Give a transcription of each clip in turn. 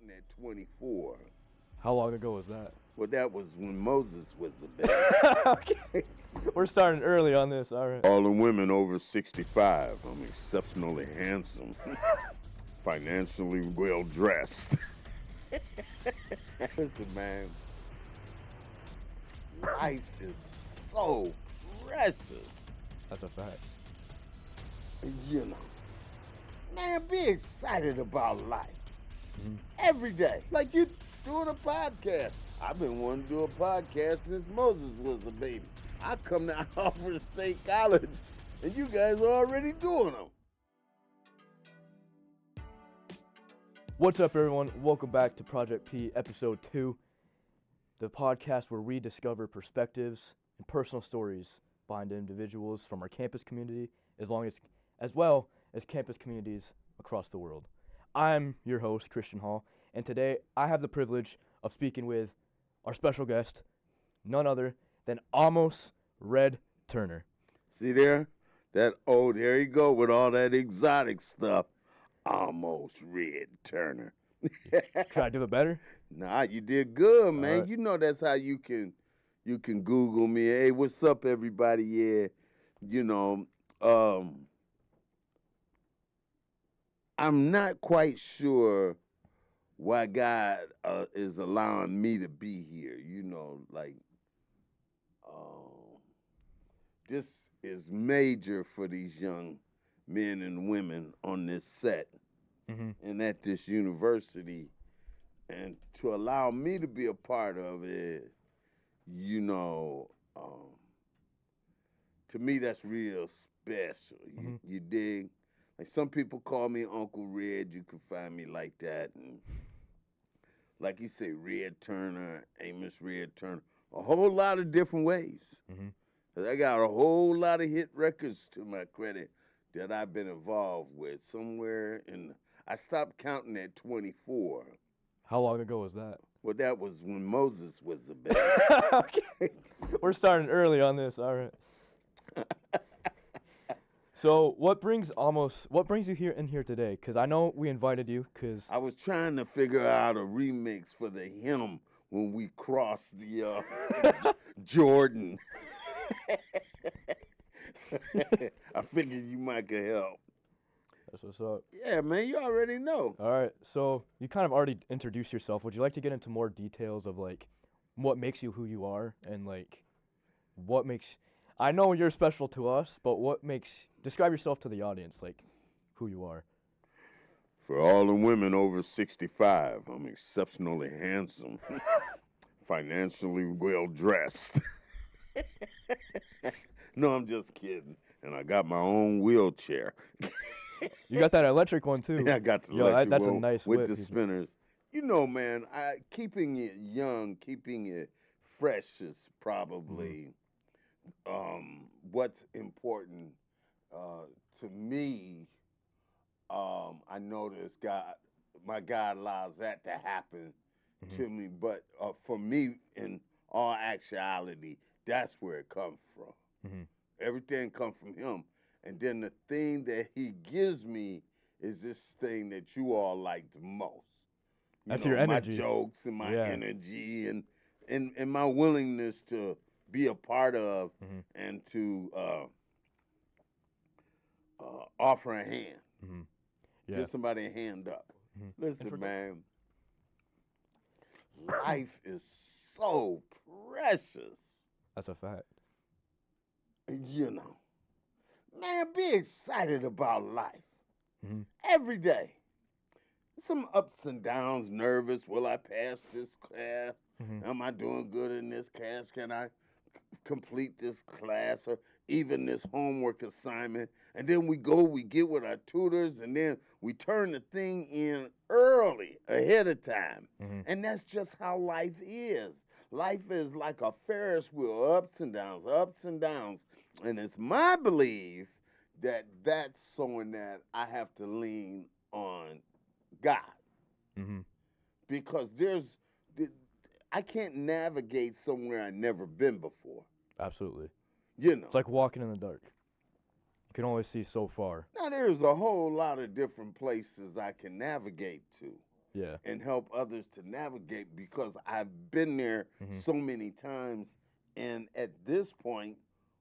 counting at 24. How long ago was that? Well, that was when Moses was a baby. Okay. We're starting early on this, all right. All the women over 65. I'm exceptionally handsome, financially well dressed. Listen, man, life is so precious. That's a fact. You know, man, be excited about life every day. Like you doing a podcast. I've been wanting to do a podcast since Moses was a baby. I come to Alfred State College, and you guys are already doing them. What's up, everyone? Welcome back to Project P, Episode 2, the podcast where we discover perspectives and personal stories behind individuals from our campus community, as well as campus communities across the world. I'm your host, Christian Hall, and today I have the privilege of speaking with our special guest, none other than Amos Red Turner. See there? There you go with all that exotic stuff. Almost Red Turner. Could I do it better? Nah, you did good, man. Right. You know that's how you can Google me. Hey, what's up, everybody? Yeah, you know, I'm not quite sure why God is allowing me to be here. You know, like, this is major for these young men and women on this set and at this university. And to allow me to be a part of it, you know, to me, that's real special. You dig? Like some people call me Uncle Red. You can find me like that. And like you say, Red Turner, Amos Red Turner, a whole lot of different ways. 'Cause I got a whole lot of hit records to my credit that I've been involved with. I stopped counting at 24. How long ago was that? Well, that was when Moses was a baby. Okay. We're starting early on this, all right. So what brings you here today? Because I know we invited you because I was trying to figure out a remix for the hymn when we crossed the Jordan. I figured you might could help. that's what's up. Yeah, man, you already know. All right, so you kind of already introduced yourself. Would you like to get into more details of like what makes you who you are and like what makes? I know you're special to us, but describe yourself to the audience, like who you are. For all the women over 65, I'm exceptionally handsome, financially well dressed. No, I'm just kidding. And I got my own wheelchair. You got that electric one too. I got the electric that's one a nice with whip. the spinners. You know, man, keeping it young, keeping it fresh is probably what's important to me. I notice my God allows that to happen to me, but for me, in all actuality, that's where it comes from. Everything comes from Him. And then the thing that He gives me is this thing that you all like the most. That's your energy. My jokes and my energy and my willingness to be a part of and to offer a hand. Give somebody a hand up. Listen, man, life is so precious. That's a fact. You know, man, be excited about life every day. Some ups and downs, nervous. Will I pass this class? Am I doing good in this class? Can I complete this class or even this homework assignment? And then we get with our tutors, and then we turn the thing in early, ahead of time. And that's just how life is. Life is like a Ferris wheel, ups and downs, ups and downs. And it's my belief that that's showing that I have to lean on God. Because I can't navigate somewhere I've never been before. Absolutely. You know. It's like walking in the dark. You can only see so far. Now, there's a whole lot of different places I can navigate to. Yeah. and help others to navigate, because I've been there so many times. And at this point,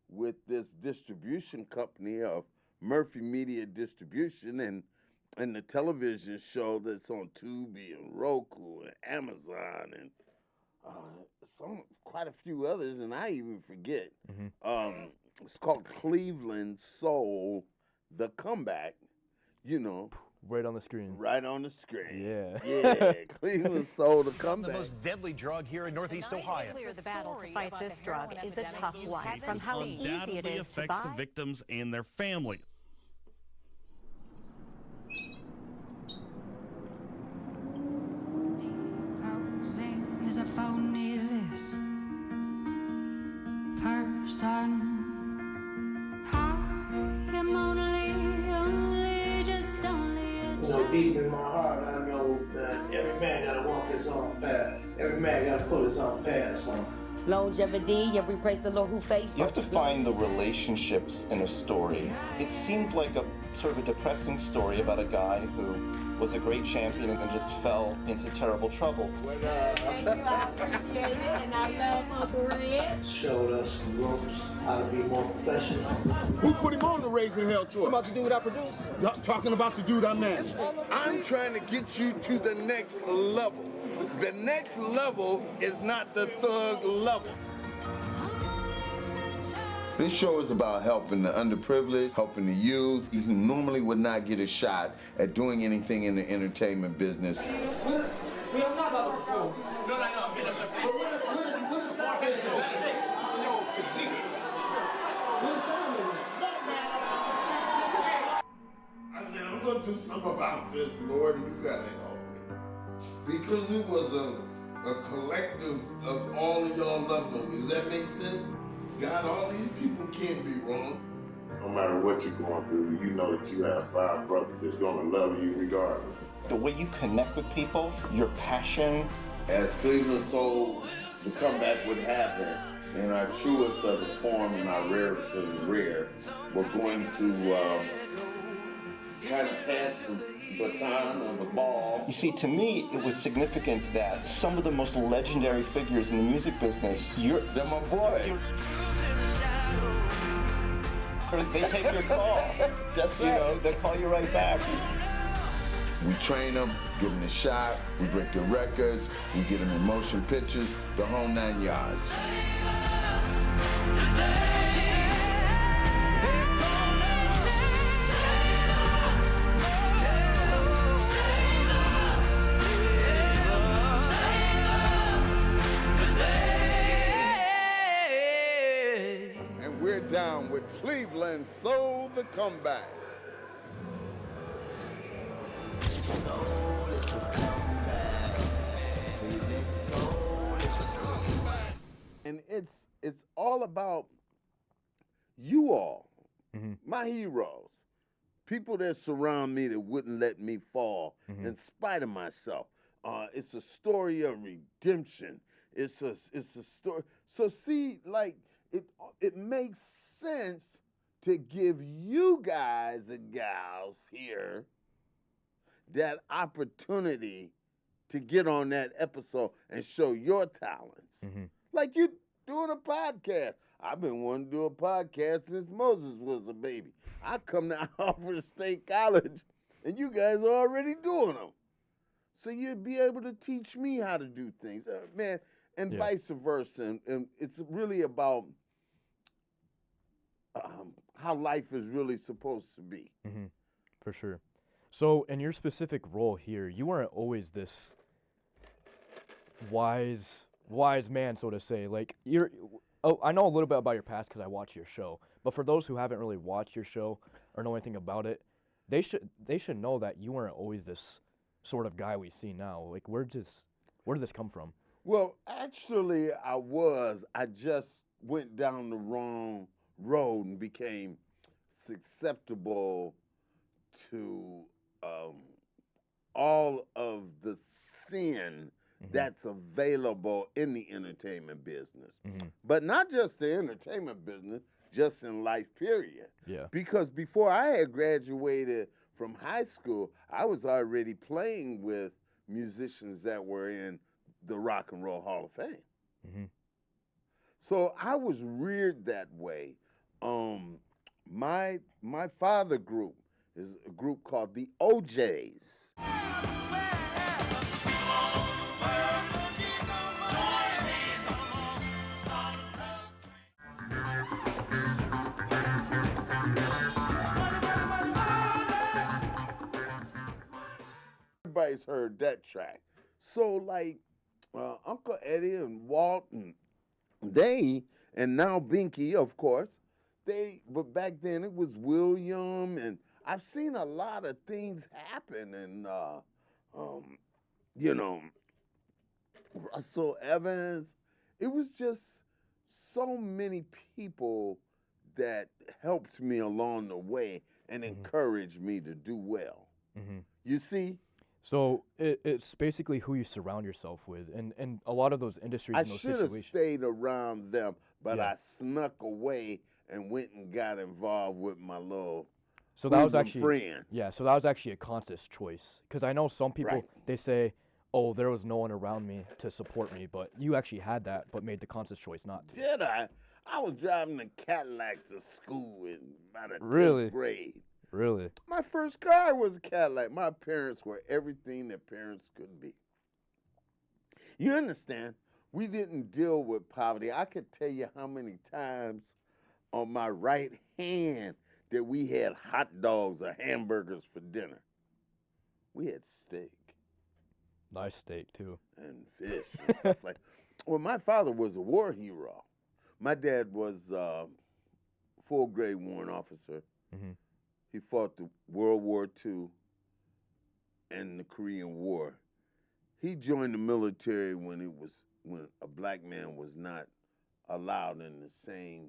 with this distribution company of Murphy Media Distribution and the television show that's on Tubi and Roku and Amazon and quite a few others, and I even forget. It's called Cleveland Soul, The Comeback. You know, Right on the screen. right on the screen. Yeah. Yeah, Cleveland Soul, The The Comeback. most deadly drug here in Northeast Ohio. Clear the battle to fight this drug is a tough one, from how easy it Undoubtedly is to affects the buy. victims and their families. Posing as a phoneless person. I am only, just only a You know, deep in my heart, I know that every man gotta walk his own path. Every man gotta pull his own path, so. Longevity, yeah, we praise the Lord who faced. You have to find the relationships in a story. It seemed like a sort of a depressing story about a guy who was a great champion and then just fell into terrible trouble. Thank you, I appreciate it, and I love Uncle Red. Showed us some ropes, how to be more professional. Who put him on the Raising Hell tour? About the dude I produced. Talking about the dude I managed. I'm trying to get you to the next level. The next level is not the thug level. This show is about helping the underprivileged, helping the youth who normally would not get a shot at doing anything in the entertainment business. I'm not about to perform. No. What is I said, I'm going to do something about this, Lord, and you got to help me. Because it was a collective of all of y'all loved me. Does that make sense? God, all these people can't be wrong. No matter what you're going through, you know that you have 5 brothers that's going to love you regardless. The way you connect with people, your passion. As Cleveland Soul, the comeback would happen, in our truest of the form and our rarest of the rare, we're going to kind of pass the baton or the ball. You see, to me, it was significant that some of the most legendary figures in the music business, They're my boys. they take your call. That's You know, they call you right back. We train them, give them a shot, we break their records, we get them in motion pictures, the whole 9 yards. And we're down with Cleveland Soul, the comeback. And it's all about you all, my heroes, people that surround me that wouldn't let me fall in spite of myself. It's a story of redemption. It's a story. So see, like it makes sense to give you guys and gals here that opportunity to get on that episode and show your talents. Like you doing a podcast. I've been wanting to do a podcast since Moses was a baby. I come to Alfred State College, and you guys are already doing them. So you'd be able to teach me how to do things, man, and vice versa. And it's really about how life is really supposed to be. For sure. So, in your specific role here, you weren't always this wise man, so to say. Like I know a little bit about your past because I watch your show. But for those who haven't really watched your show or know anything about it, they should know that you weren't always this sort of guy we see now. Like, where did this come from? Well, actually, I just went down the wrong road and became susceptible to all of the sin that's available in the entertainment business. But not just the entertainment business, just in life, period. Yeah. Because before I had graduated from high school, I was already playing with musicians that were in the Rock and Roll Hall of Fame. Mm-hmm. So I was reared that way. My father group is a group called the OJs. Everybody's heard that track. So like Uncle Eddie and Walt and they, and now Binky, of course, but back then it was William, and I've seen a lot of things happen, and Russell Evans. It was just so many people that helped me along the way and encouraged me to do well. Mm-hmm. You see? So it's basically who you surround yourself with, and a lot of those industries I and those should have situations. stayed around them, but Yeah. I snuck away and went and got involved with my little So that was hoodlum actually friends. Yeah. So that was actually a conscious choice, because I know some people Right. they say, "Oh, there was no one around me to support me," but you actually had that, but made the conscious choice not to. Did I? I was driving a Cadillac to school in about the 10th Really? grade. Really? My first car was a Cadillac. My parents were everything that parents could be. You understand? We didn't deal with poverty. I could tell you how many times on my right hand that we had hot dogs or hamburgers for dinner. We had steak Nice steak too. and fish and stuff like that. Well, my father was a war hero. My dad was a full-grade warrant officer. Mm-hmm. He fought the World War II and the Korean War. He joined the military when a black man was not allowed in the same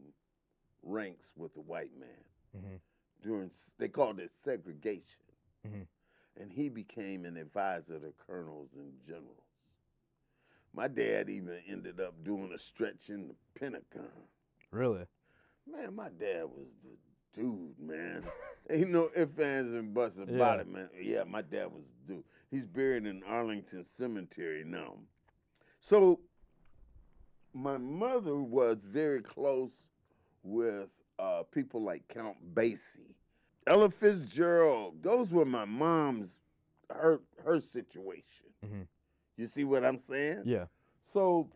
ranks with a white man. Mm-hmm. They called it segregation. Mm-hmm. And he became an advisor to colonels and generals. My dad even ended up doing a stretch in the Pentagon. Really? Man, my dad was the dude, man. Ain't no ifs, ands, and buts about Yeah. it, man. Yeah, my dad was the dude. He's buried in Arlington Cemetery now. So, my mother was very close with people like Count Basie, Ella Fitzgerald. Those were my mom's, her situation. Mm-hmm. You see what I'm saying? Yeah. So,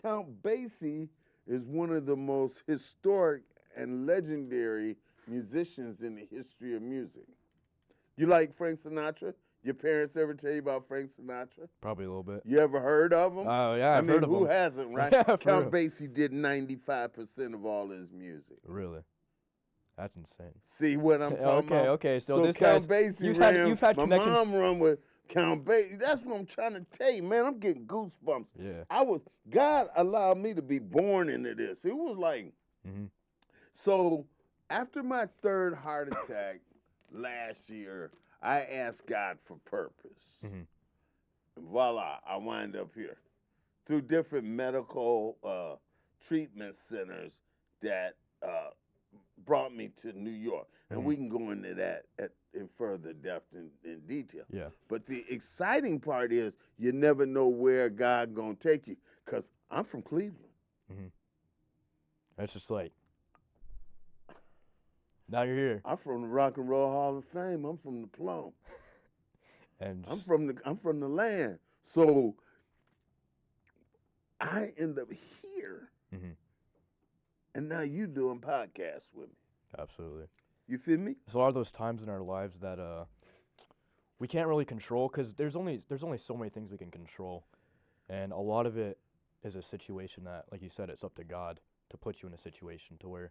Count Basie is one of the most historic and legendary musicians in the history of music. You like Frank Sinatra? Your parents ever tell you about Frank Sinatra? Probably a little bit. You ever heard of him? Oh yeah, I I've mean, heard of who them. hasn't, right? Yeah, for Count real. Basie did 95% of all his music. Really? That's insane. See what I'm talking about? Okay. So this Count guy's Basie you've ran. had My connections. mom run with Count Basie. That's what I'm trying to tell you, man. I'm getting goosebumps. Yeah. God allowed me to be born into this. It was like, Mm-hmm. so after my third heart attack last year, I asked God for purpose. Mm-hmm. And voila, I wind up here through different medical treatment centers that brought me to New York. And Mm-hmm. we can go into that in further depth and in detail. Yeah. But the exciting part is you never know where God gonna take you. Because I'm from Cleveland. Mm-hmm. It's just like now you're here, I'm from the Rock and Roll Hall of Fame. I'm from the Plum. and I'm from the land. So I end up here. Mm-hmm. And now you doing podcasts with me. Absolutely. You feel me? There's a lot of those times in our lives that we can't really control, because there's only so many things we can control, and a lot of it is a situation that, like you said, it's up to God to put you in a situation to where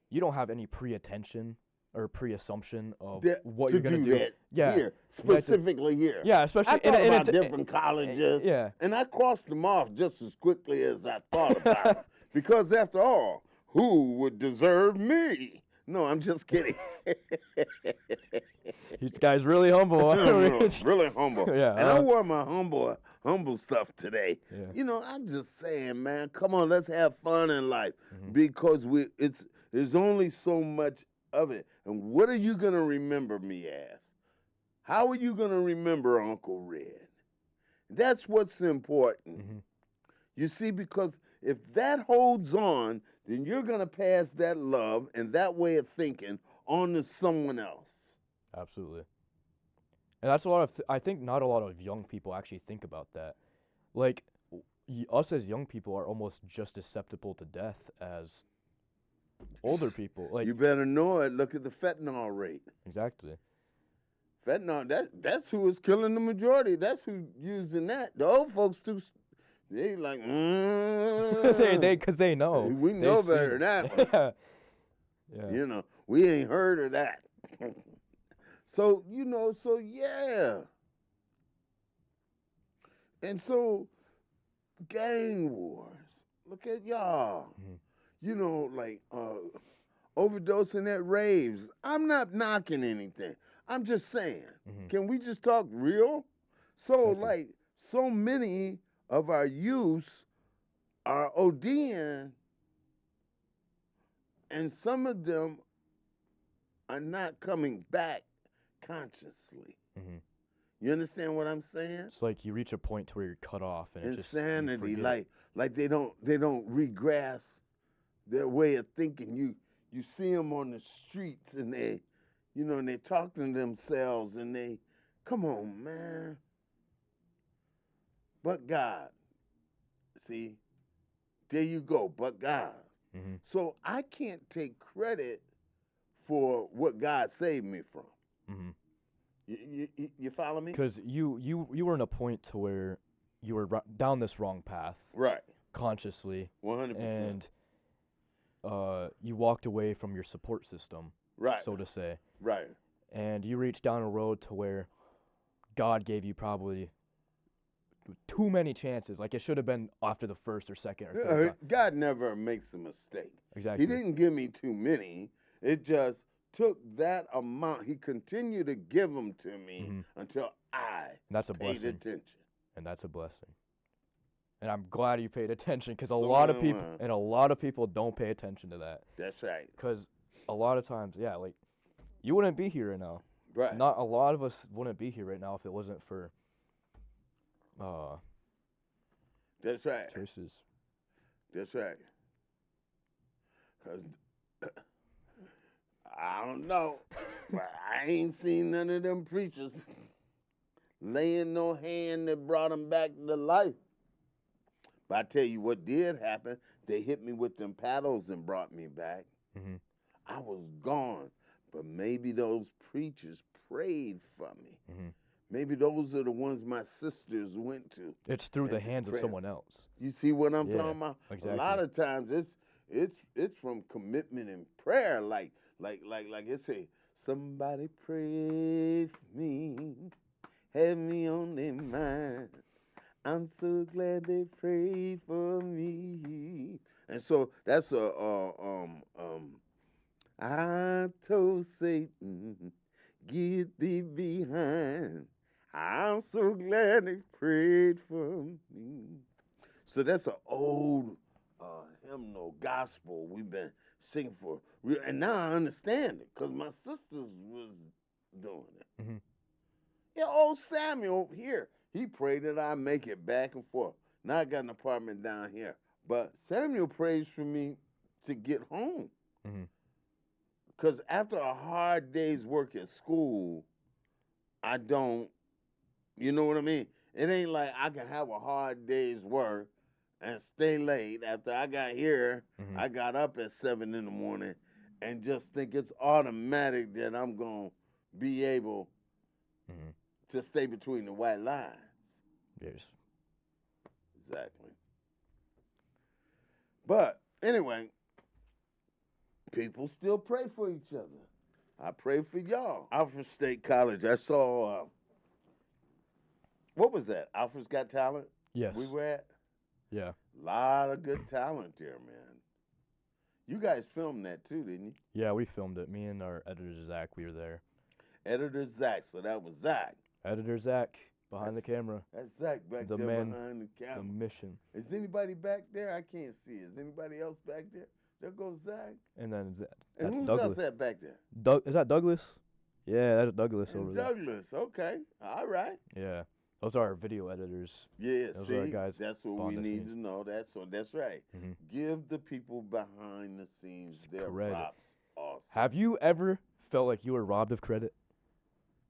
you don't have any pre-attention or pre-assumption of what you're gonna do. That Yeah, here, specifically here. Yeah, especially I thought about different colleges. Yeah, and I crossed them off just as quickly as I thought about it. Because after all, who would deserve me? No, I'm just kidding. This guy's really humble. Really humble. Yeah, and I wore my humble stuff today. Yeah. You know, I'm just saying, man, come on, let's have fun in life. Mm-hmm. Because there's only so much of it. And what are you gonna remember me as? How are you going to remember Uncle Red? That's what's important. Mm-hmm. You see, because if that holds on, then you're going to pass that love and that way of thinking on to someone else. Absolutely. And that's a lot of, I think not a lot of young people actually think about that. Like, us as young people are almost just as susceptible to death as older people. Like, you better know it. Look at the fentanyl rate. Exactly. Fentanyl, that's who is killing the majority. That's who using that. The old folks too, they like, because they know. We know better than that. Yeah. Yeah. You know, we ain't heard of that. So, yeah. And so, gang wars. Look at y'all. Overdosing at raves. I'm not knocking anything. I'm just saying. Can we just talk real? So, so many of our youths are ODing, and some of them are not coming back consciously. You understand what I'm saying? It's like you reach a point to where you're cut off, and insanity. It's just, like they don't regrasp their way of thinking. You see them on the streets, and they talk to themselves, and they, come on, man. But God, see, there you go. But God. So I can't take credit for what God saved me from. You follow me? Because you were in a point to where you were down this wrong path, right? Consciously, 100%, and you walked away from your support system, right? So to say, right? And you reached down a road to where God gave you probably too many chances. Like, it should have been after the first or second or third time. God never makes a mistake. Exactly. He didn't give me too many. It just took that amount. He continued to give them to me until I paid attention. And that's a blessing. And I'm glad you paid attention, because a lot of people don't pay attention to that. That's right. Because a lot of times, like, you wouldn't be here right now. Right. Not a lot of us wouldn't be here right now if it wasn't for that's right. choices. That's right. 'Cause I don't know, but I ain't seen none of them preachers laying no hand that brought them back to life. But I tell you what did happen. They hit me with them paddles and brought me back. I was gone. But maybe those preachers prayed for me. Maybe those are the ones my sisters went to. It's through the hands of someone else. You see what I'm talking about? Exactly. A lot of times it's from commitment and prayer. Like it say, somebody pray for me, have me on their mind. I'm so glad they prayed for me. And so that's I told Satan, get thee behind. I'm so glad they prayed for me. So that's an old hymnal gospel we've been singing for. And now I understand it, because my sisters was doing it. Yeah, old Samuel here, he prayed that I make it back and forth. Now I got an apartment down here. But Samuel prays for me to get home. Because after a hard day's work at school, I don't, you know what I mean? It ain't like I can have a hard day's work and stay late. After I got here, I got up at 7 in the morning and just think it's automatic that I'm going to be able to stay between the white lines. Yes. Exactly. But anyway, people still pray for each other. I pray for y'all. Alfred State College, I saw, what was that? Alfred's Got Talent? Yes. We were at? Yeah. A lot of good talent there, man. You guys filmed that too, didn't you? Yeah, we filmed it. Me and our editor, Zach, we were there. Editor Zach, so that was Zach. Editor Zach, behind the camera. That's Zach back The there man, behind the camera. the mission. Is anybody back there? I can't see. Is anybody else back there? There goes Zach. And then that's And who's Douglas. else that back there? Is that Douglas? Yeah, that's Douglas And over there. Douglas, okay. All right. Yeah. Those are our video editors. Yeah, Those are our see, guys that's what we behind the need scenes. to know. That's right. Mhm. Give the people behind the scenes their Credit. props. Awesome. Have you ever felt like you were robbed of credit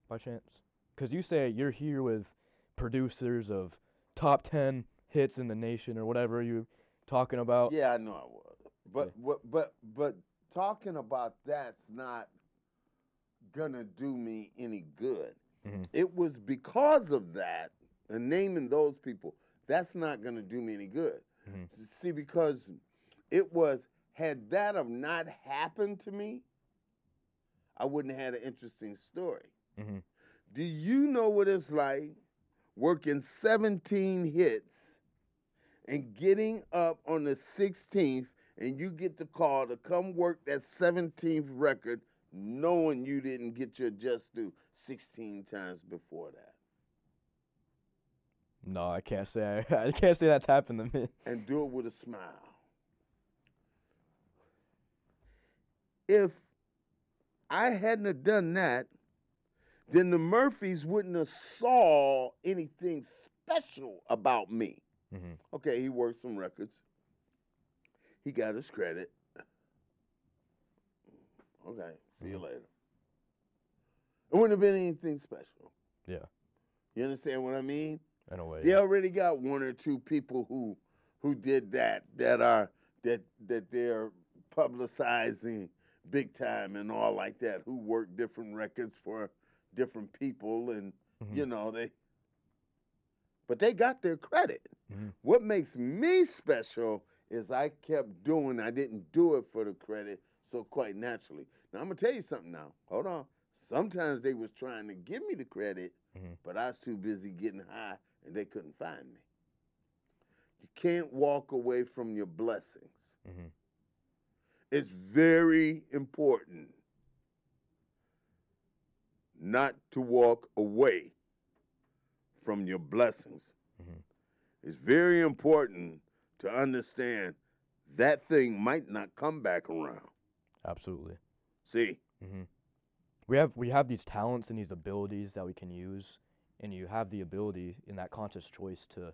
by chance? Because you say you're here with producers of top 10 hits in the nation or whatever you're talking about. Yeah, I know I was. But talking about that's not gonna do me any good. Mhm. It was because of that, and naming those people, that's not gonna do me any good. Mhm. See, because it was, had that have not happened to me, I wouldn't have had an interesting story. Mhm. Do you know what it's like working 17 hits and getting up on the 16th and you get the call to come work that 17th record knowing you didn't get your just due 16 times before that? No, I can't say I can't say that's happened to me. And do it with a smile. If I hadn't have done that, then the Murphys wouldn't have saw anything special about me. Mhm. Okay, he worked some records. He got his credit. Okay, see you later. It wouldn't have been anything special. Yeah, You understand what I mean? in a way. They Yeah. already got one or two people who did that they're publicizing big time and all like that, who work different records for different people, and Mhm. but they got their credit. Mhm. What makes me special is I kept doing. I didn't do it for the credit, so quite naturally. Now I'm gonna tell you something. Now, hold on. Sometimes they was trying to give me the credit, Mhm. but I was too busy getting high, and they couldn't find me. You can't walk away from your blessings. Mhm. It's very important not to walk away from your blessings. Mhm. It's very important to understand that thing might not come back around. Absolutely. See? Mhm. We have these talents and these abilities that we can use, and you have the ability in that conscious choice to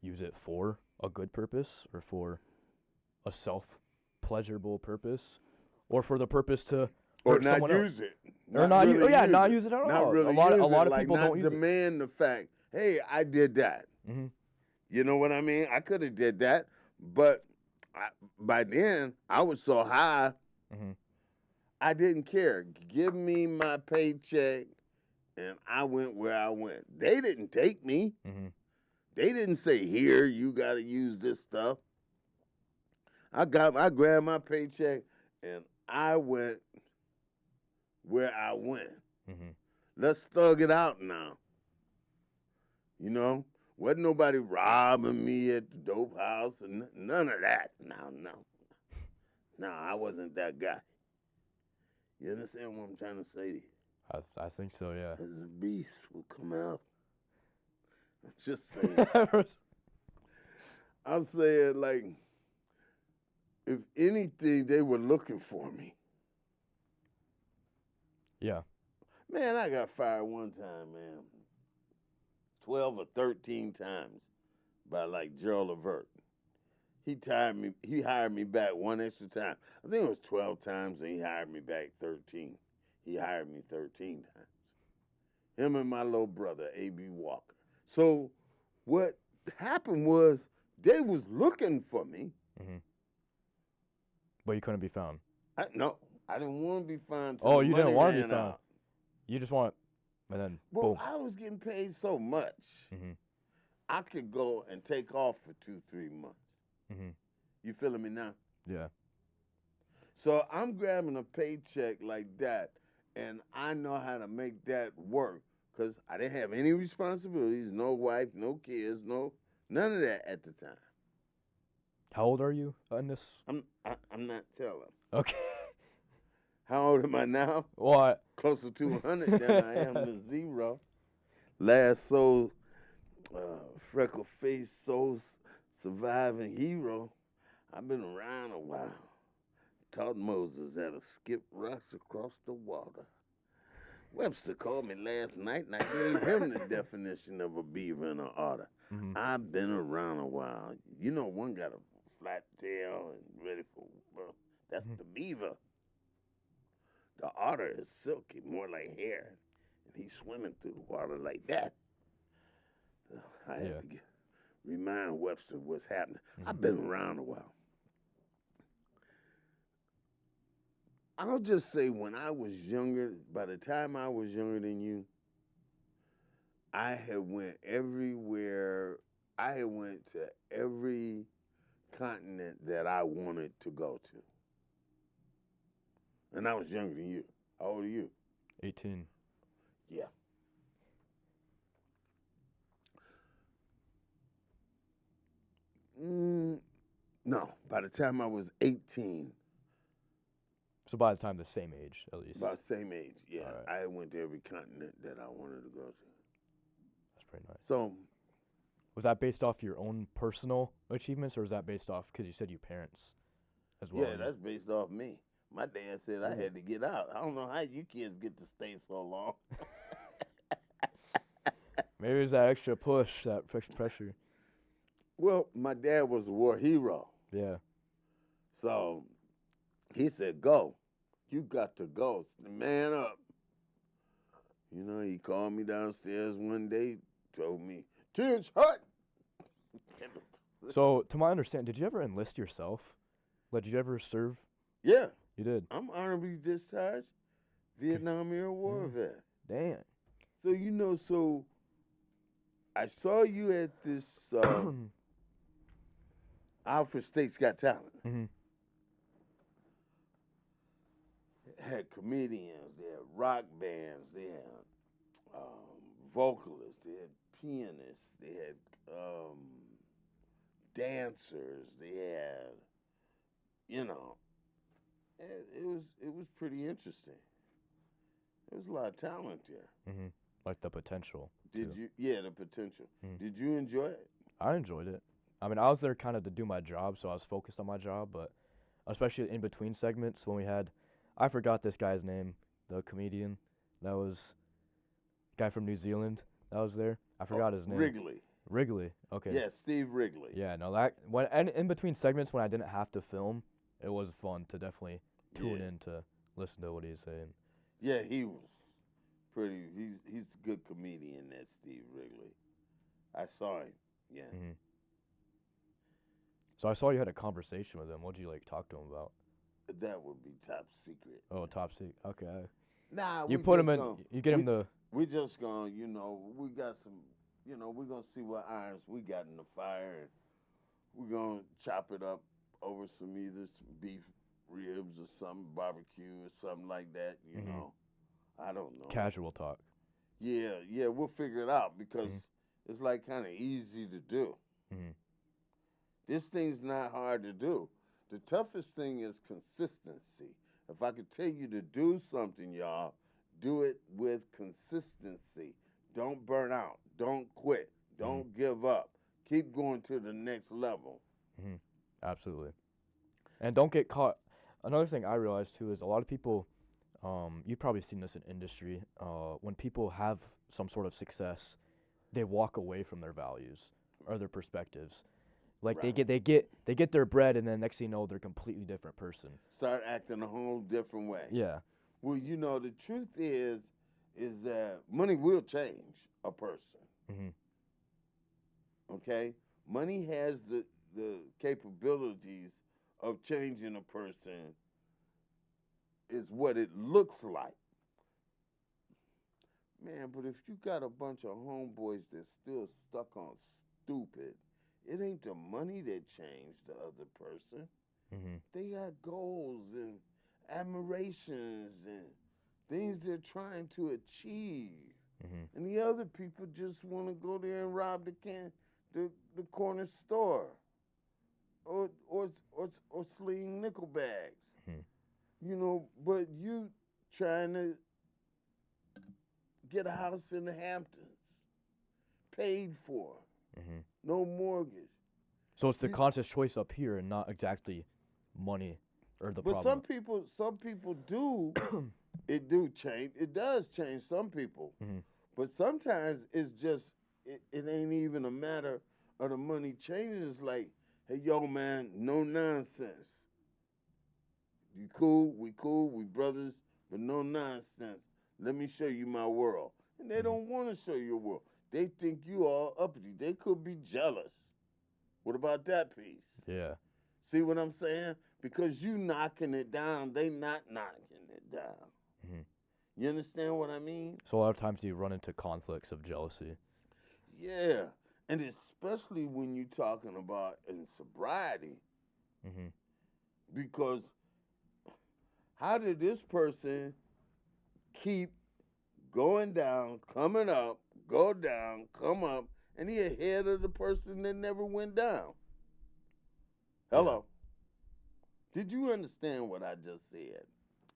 use it for a good purpose or for a self-pleasurable purpose or for the purpose to Or hurt not someone use else. it. Or not really not use it at Not all. really a lot use of it, people not don't use it. demand the fact, hey, I did that. Mhm. You know what I mean? I could have did that, but by then I was so high, Mhm. I didn't care. Give me my paycheck, and I went where I went. They didn't take me. Mhm. They didn't say, here, you got to use this stuff. I grabbed my paycheck, and I went where I went. Mhm. Let's thug it out now. You know? Wasn't nobody robbing me at the dope house and none of that. No, I wasn't that guy. You understand what I'm trying to say to you? I think so, yeah. As a beast will come out. I'm just saying. I'm saying, like, if anything, they were looking for me. Yeah. Man, I got fired one time, man. 12 or 13 times by, like, Gerald Levert. He hired me back one extra time. I think it was 12 times, and he hired me back 13. He hired me 13 times. Him and my little brother, A.B. Walker. So what happened was they was looking for me. Mhm. But you couldn't be found. No, I didn't want to be found. Oh, you didn't want to be ran found. out. You just want, and then Well, boom. I was getting paid so much. Mhm. I could go and take off for 2-3 months. Mhm. You feeling me now? Yeah. So I'm grabbing a paycheck like that, and I know how to make that work because I didn't have any responsibilities, no wife, no kids, none of that at the time. How old are you in this? I'm not telling. Okay. How old am I now? What? Closer to 100 than I am to 0. Last soul, freckle-faced soul surviving hero. I've been around a while. Taught Moses how to skip rocks across the water. Webster called me last night, and I gave him the definition of a beaver and an otter. I've been around a while. You know, one got a flat tail and ready for, well, that's the beaver. The otter is silky, more like hair, and he's swimming through the water like that. I had to remind Webster what's happening. I've been around a while. I'll just say when I was younger, by the time I was younger than you, I had went everywhere. I had went to every continent that I wanted to go to. And I was younger than you. How old are you? 18. Yeah. No, by the time I was 18. So by the time the same age, at least. About the same age, yeah. Right. I went to every continent that I wanted to go to. That's pretty nice. So, was that based off your own personal achievements, or was that based off, because you said your parents as well? yeah, that's based off me. My dad said I had to get out. I don't know how you kids get to stay so long. Maybe it was that extra push, that extra pressure. Well, my dad was a war hero. Yeah. So, he said, go. You got to go. Man up. You know, he called me downstairs one day, told me, "Teach hut." So, to my understanding, did you ever enlist yourself? Like, did you ever serve? Yeah. You did? I'm honorably discharged, Vietnam era war vet. Damn. So, you know, so I saw you at this Alfred State's Got Talent. Had comedians, they had rock bands, they had vocalists, they had pianists, they had dancers, they had, you know, it was pretty interesting. There was a lot of talent there. Like the potential. Did too. you? Yeah, the potential. Did you enjoy it? I enjoyed it. I mean, I was there kind of to do my job, so I was focused on my job, but especially in between segments when we had, I forgot this guy's name, the comedian. That was guy from New Zealand that was there. I forgot his name. Wrigley. Wrigley. Okay. Yeah, Steve Wrigley. Yeah, no, that when and in between segments when I didn't have to film, it was fun to definitely tune in to listen to what he's saying. Yeah, he was pretty. He's a good comedian, that Steve Wrigley. I saw him. Yeah. So I saw you had a conversation with him. What'd you like talk to him about? That would be top secret. Oh, top secret. Okay. Nah, you we put him just in. Gonna, you get him the. We just gonna, you know, we got some, you know, we're gonna see what irons we got in the fire, and we're gonna chop it up over either some beef ribs or something, barbecue or something like that. You know, I don't know. Casual talk. Yeah, we'll figure it out because it's like kind of easy to do. This thing's not hard to do. The toughest thing is consistency. If I could tell you to do something, y'all, do it with consistency. Don't burn out. Don't quit. Don't give up. Keep going to the next level. Absolutely. And don't get caught. Another thing I realized, too, is a lot of people, you've probably seen this in industry, when people have some sort of success, they walk away from their values or their perspectives. Like they get their bread, and then next thing you know, they're a completely different person. Start acting a whole different way. Yeah. Well, you know, the truth is that money will change a person. Okay? Money has the capabilities of changing a person is what it looks like. Man, but if you got a bunch of homeboys that's still stuck on stupid, it ain't the money that changed the other person. They got goals and admirations and things they're trying to achieve. And the other people just want to go there and rob the corner store or sling nickel bags. You know, but you trying to get a house in the Hamptons, paid for. No mortgage. So it's the conscious choice up here and not exactly money or the problem. But some people do It do change. It does change some people. But sometimes it's just, it ain't even a matter of the money changing. It's like, hey, yo, man, no nonsense. You cool, we brothers, but no nonsense. Let me show you my world. And they don't want to show your world. They think you all uppity. They could be jealous. What about that piece? Yeah. See what I'm saying? Because you knocking it down, they not knocking it down. You understand what I mean? So a lot of times you run into conflicts of jealousy. Yeah. And especially when you're talking about in sobriety. Because how did this person keep going down, coming up, go down, come up, and he ahead of the person that never went down? Hello. Did you understand what I just said?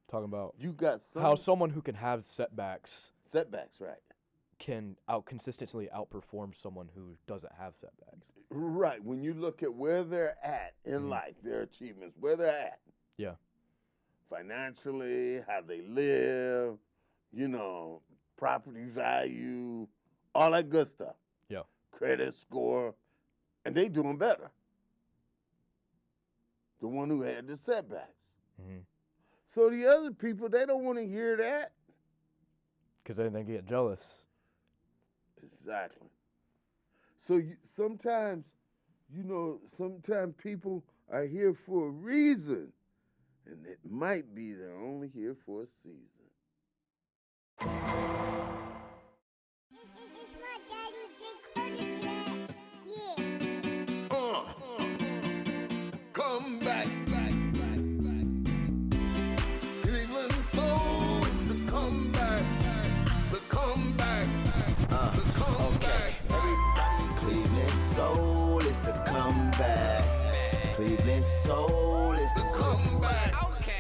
Talking about you got how someone who can have setbacks, right, can consistently outperform someone who doesn't have setbacks. Right. When you look at where they're at in life, their achievements, where they're at. Yeah. Financially, how they live, property value, all that good stuff. Yeah. Credit score, and they doing better. The one who had the setbacks. So the other people, they don't want to hear that. Because then they get jealous. Exactly. So sometimes people are here for a reason, and it might be they're only here for a season. Come back. Cleveland soul is the comeback. The comeback. The comeback. Everybody, Cleveland soul is the comeback. Cleveland soul is the comeback. Okay.